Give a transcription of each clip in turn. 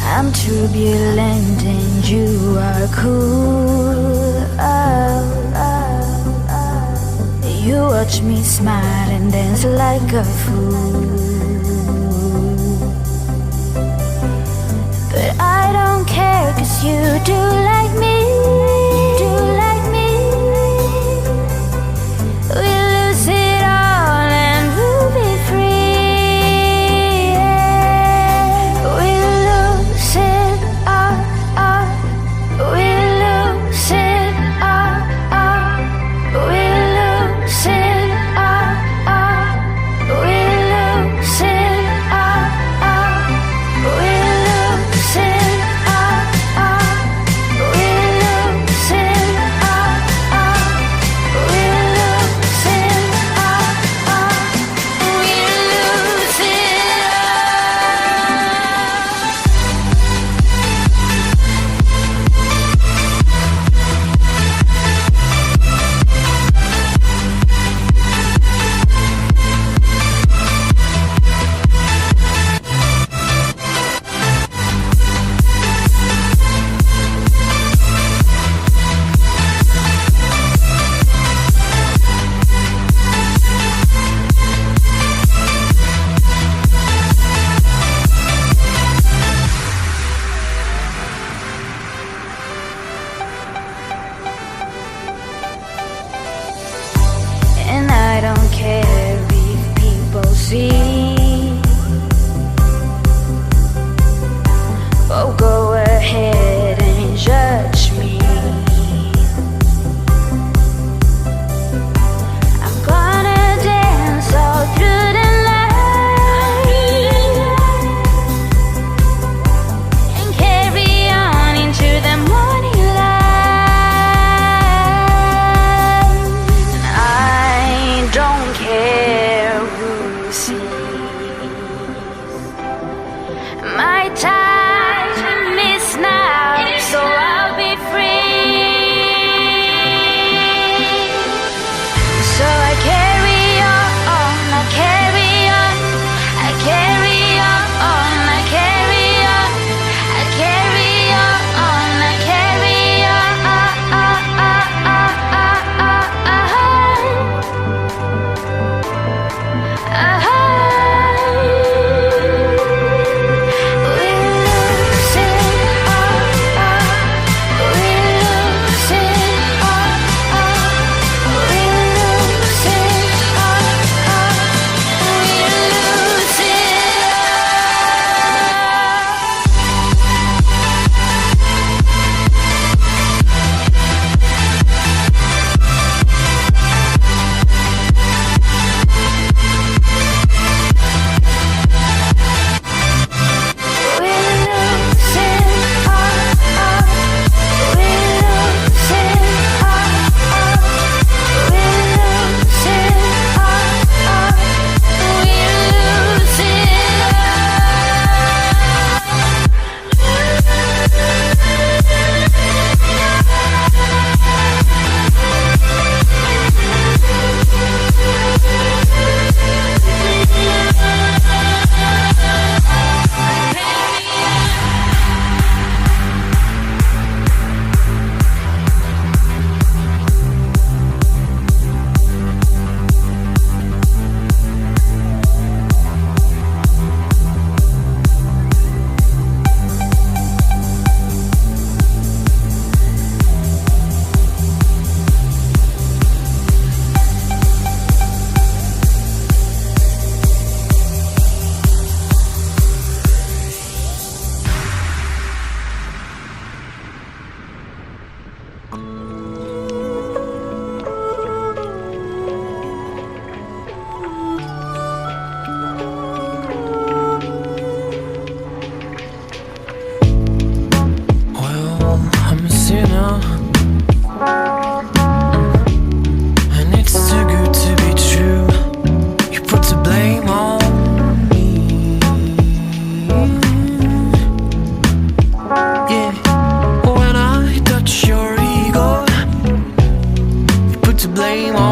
I'm turbulent and you are cool. You watch me smile and dance like a fool. But I don't care, 'cause you do like me. We'll lose it all and we'll be free. We'll lose it all. We'll lose it all. We'll lose it all. We'll lose it all. We'll lose it all. We'll lose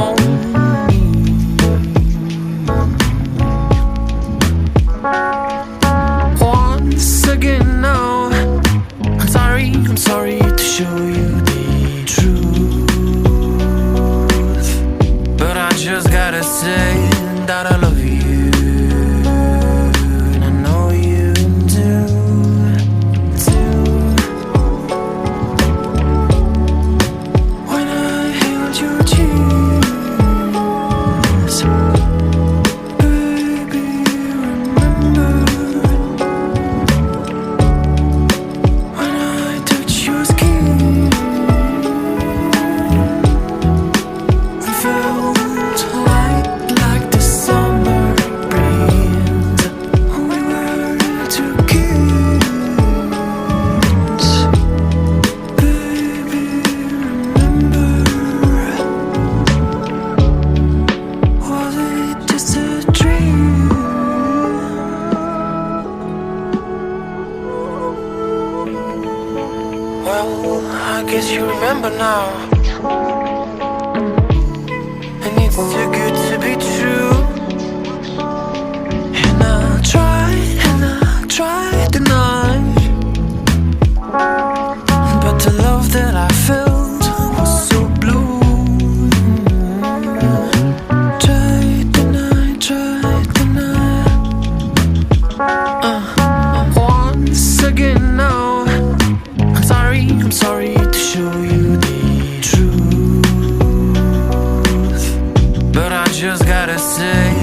on me. Once again now, I'm sorry to show you the truth, but I just gotta say that I love you, and I know you do, too. When I held your tears, baby, remember when I touched your skin, it felt like the summer breeze. We were two kids, baby, remember? Was it just a dream? Well, I guess you remember now. And it's too good to be true. And I tried deny, but the love that I felt was so blue. Tried deny. Once again now, I'm sorry to show you the truth, but I just gotta say